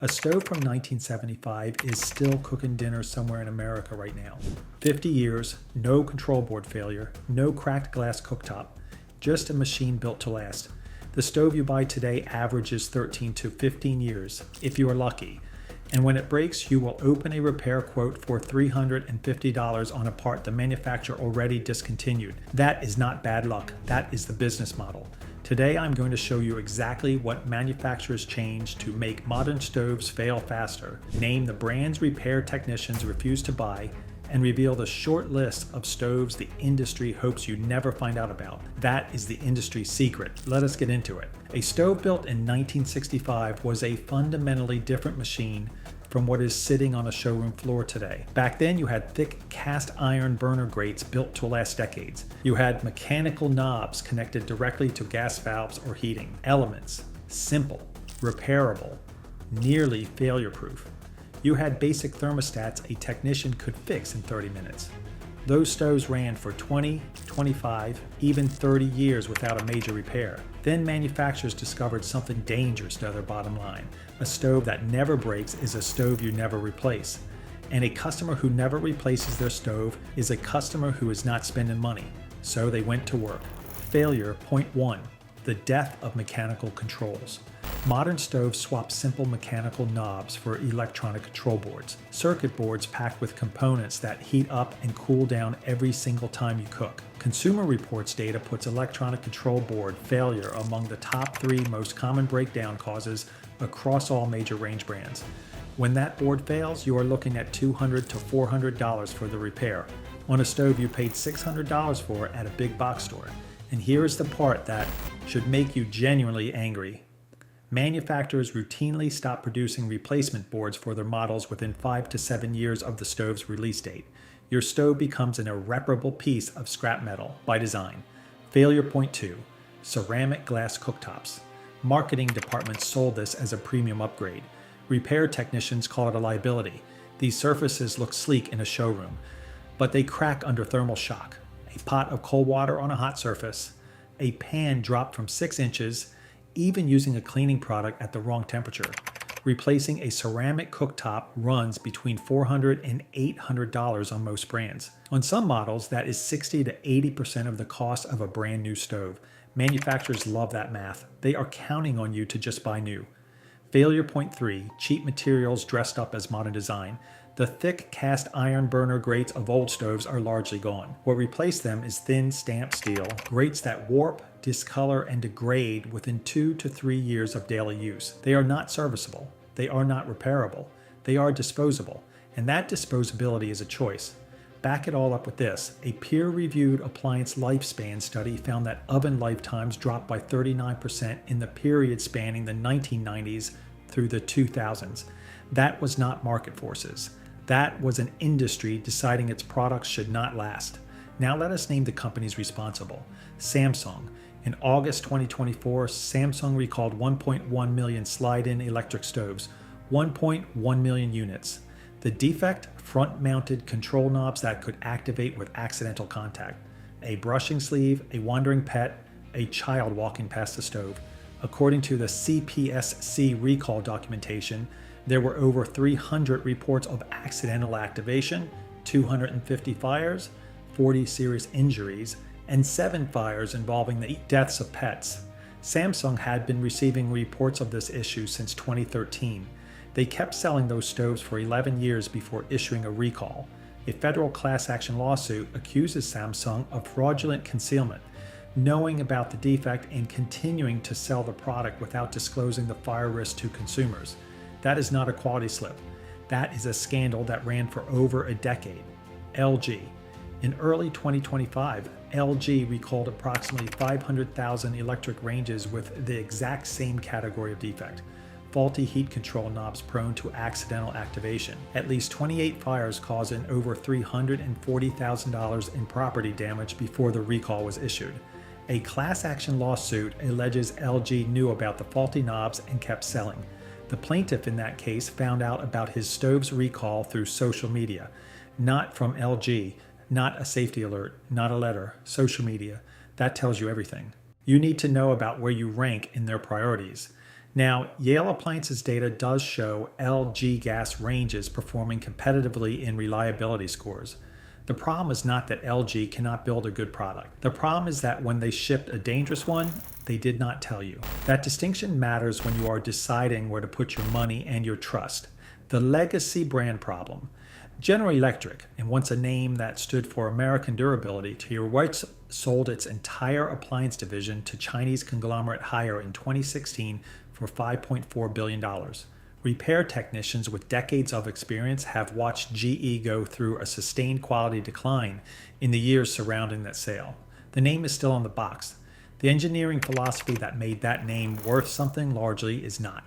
A stove from 1975 is still cooking dinner somewhere in America right now. 50 years, no control board failure, no cracked glass cooktop, just a machine built to last. The stove you buy today averages 13 to 15 years, if you are lucky. And when it breaks, you will open a repair quote for $350 on a part the manufacturer already discontinued. That is not bad luck, that is the business model. Today I'm going to show you exactly what manufacturers changed to make modern stoves fail faster, name the brands repair technicians refuse to buy, and reveal the short list of stoves the industry hopes you never find out about. That is the industry secret. Let us get into it. A stove built in 1965 was a fundamentally different machine from what is sitting on a showroom floor today. Back then you had thick cast iron burner grates built to last decades. You had mechanical knobs connected directly to gas valves or heating. Elements, simple, repairable, nearly failure-proof. You had basic thermostats a technician could fix in 30 minutes. Those stoves ran for 20, 25, even 30 years without a major repair. Then manufacturers discovered something dangerous to their bottom line. A stove that never breaks is a stove you never replace. And a customer who never replaces their stove is a customer who is not spending money. So they went to work. Failure, point one, the death of mechanical controls. Modern stoves swap simple mechanical knobs for electronic control boards. Circuit boards packed with components that heat up and cool down every single time you cook. Consumer Reports data puts electronic control board failure among the top 3 most common breakdown causes across all major range brands. When that board fails, you are looking at $200 to $400 for the repair on a stove you paid $600 for at a big box store. And here is the part that should make you genuinely angry. Manufacturers routinely stop producing replacement boards for their models within 5 to 7 years of the stove's release date. Your stove becomes an irreparable piece of scrap metal by design. Failure point 2, ceramic glass cooktops. Marketing departments sold this as a premium upgrade. Repair technicians call it a liability. These surfaces look sleek in a showroom, but they crack under thermal shock. A pot of cold water on a hot surface, a pan dropped from 6 inches, even using a cleaning product at the wrong temperature. Replacing a ceramic cooktop runs between $400 and $800 on most brands. On some models, that is 60 to 80% of the cost of a brand new stove. Manufacturers love that math. They are counting on you to just buy new. Failure point 3, cheap materials dressed up as modern design. The thick cast iron burner grates of old stoves are largely gone. What replaced them is thin stamped steel, grates that warp, discolor, and degrade within 2 to 3 years of daily use. They are not serviceable. They are not repairable. They are disposable. And that disposability is a choice. Back it all up with this. A peer-reviewed appliance lifespan study found that oven lifetimes dropped by 39% in the period spanning the 1990s through the 2000s. That was not market forces. That was an industry deciding its products should not last. Now let us name the companies responsible. Samsung. In August 2024, Samsung recalled 1.1 million slide-in electric stoves, 1.1 million units. The defect, front-mounted control knobs that could activate with accidental contact. A brushing sleeve, a wandering pet, a child walking past the stove. According to the CPSC recall documentation, there were over 300 reports of accidental activation, 250 fires, 40 serious injuries, and 7 fires involving the deaths of pets. Samsung had been receiving reports of this issue since 2013. They kept selling those stoves for 11 years before issuing a recall. A federal class action lawsuit accuses Samsung of fraudulent concealment, knowing about the defect and continuing to sell the product without disclosing the fire risk to consumers. That is not a quality slip. That is a scandal that ran for over a decade. LG. In early 2025, LG recalled approximately 500,000 electric ranges with the exact same category of defect. Faulty heat control knobs prone to accidental activation. At least 28 fires causing over $340,000 in property damage before the recall was issued. A class action lawsuit alleges LG knew about the faulty knobs and kept selling. The plaintiff in that case found out about his stove's recall through social media, not from LG, not a safety alert, not a letter, social media. That tells you everything. You need to know about where you rank in their priorities. Now, Yale Appliance's data does show LG gas ranges performing competitively in reliability scores. The problem is not that LG cannot build a good product. The problem is that when they shipped a dangerous one, they did not tell you. That distinction matters when you are deciding where to put your money and your trust. The legacy brand problem. General Electric, and once a name that stood for American durability, to your rights sold its entire appliance division to Chinese conglomerate Haier in 2016 for $5.4 billion. Repair technicians with decades of experience have watched GE go through a sustained quality decline in the years surrounding that sale. The name is still on the box. The engineering philosophy that made that name worth something largely is not.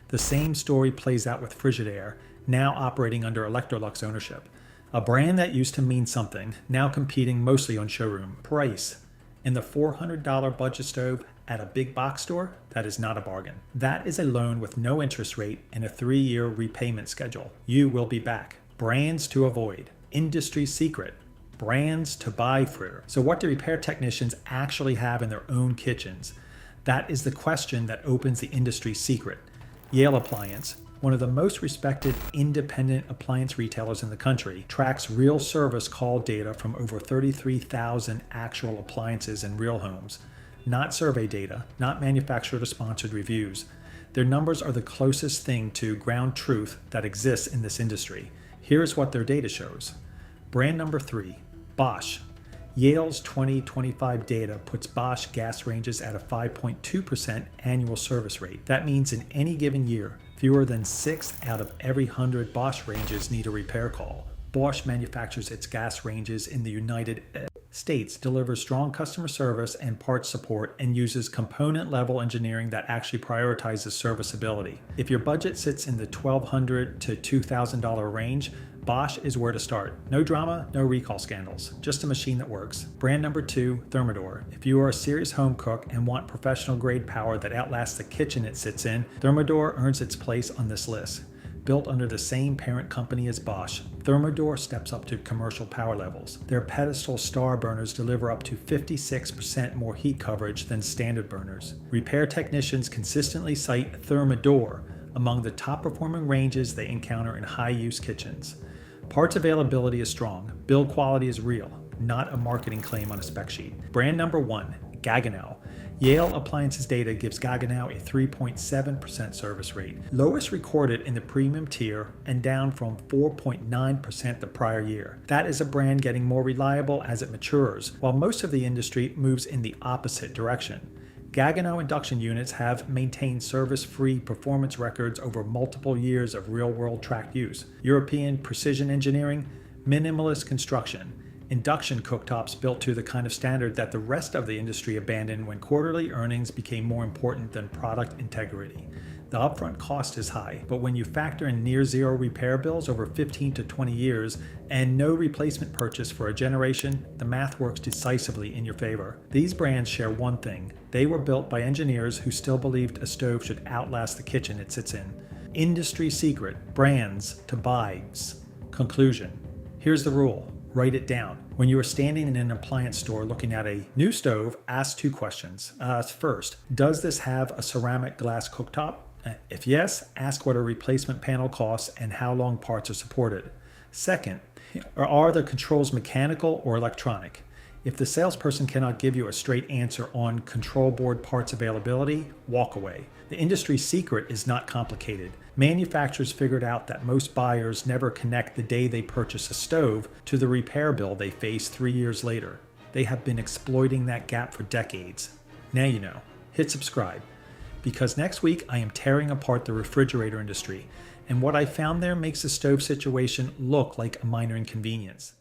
The same story plays out with Frigidaire, now operating under Electrolux ownership. A brand that used to mean something, now competing mostly on showroom. Price. In the $400 budget stove at a big box store, that is not a bargain. That is a loan with no interest rate and a 3-year repayment schedule. You will be back. Brands to avoid. Industry secret. Brands to buy for. So what do repair technicians actually have in their own kitchens? That is the question that opens the industry secret. Yale Appliance, one of the most respected independent appliance retailers in the country, tracks real service call data from over 33,000 actual appliances in real homes. Not survey data, not manufacturer-sponsored reviews. Their numbers are the closest thing to ground truth that exists in this industry. Here's what their data shows. Brand number 3, Bosch. Yale's 2025 data puts Bosch gas ranges at a 5.2% annual service rate. That means in any given year, fewer than 6 out of every 100 Bosch ranges need a repair call. Bosch manufactures its gas ranges in the United States, delivers strong customer service and parts support, and uses component-level engineering that actually prioritizes serviceability. If your budget sits in the $1,200 to $2,000 range, Bosch is where to start. No drama, no recall scandals, just a machine that works. Brand number 2, Thermador. If you are a serious home cook and want professional grade power that outlasts the kitchen it sits in, Thermador earns its place on this list. Built under the same parent company as Bosch, Thermador steps up to commercial power levels. Their pedestal star burners deliver up to 56% more heat coverage than standard burners. Repair technicians consistently cite Thermador among the top performing ranges they encounter in high-use kitchens. Parts availability is strong, build quality is real, not a marketing claim on a spec sheet. Brand number 1, Gaggenau. Yale Appliance's data gives Gaggenau a 3.7% service rate, lowest recorded in the premium tier and down from 4.9% the prior year. That is a brand getting more reliable as it matures, while most of the industry moves in the opposite direction. Gaggenau induction units have maintained service-free performance records over multiple years of real-world tracked use. European precision engineering, minimalist construction, induction cooktops built to the kind of standard that the rest of the industry abandoned when quarterly earnings became more important than product integrity. The upfront cost is high, but when you factor in near-zero repair bills over 15 to 20 years and no replacement purchase for a generation, the math works decisively in your favor. These brands share one thing. They were built by engineers who still believed a stove should outlast the kitchen it sits in. Industry secret, brands to buy. Conclusion. Here's the rule. Write it down. When you are standing in an appliance store looking at a new stove, ask 2 questions. First, does this have a ceramic glass cooktop? If yes, ask what a replacement panel costs and how long parts are supported. Second, are the controls mechanical or electronic? If the salesperson cannot give you a straight answer on control board parts availability, walk away. The industry secret is not complicated. Manufacturers figured out that most buyers never connect the day they purchase a stove to the repair bill they face 3 years later. They have been exploiting that gap for decades. Now you know. Hit subscribe. Because next week I am tearing apart the refrigerator industry, and what I found there makes the stove situation look like a minor inconvenience.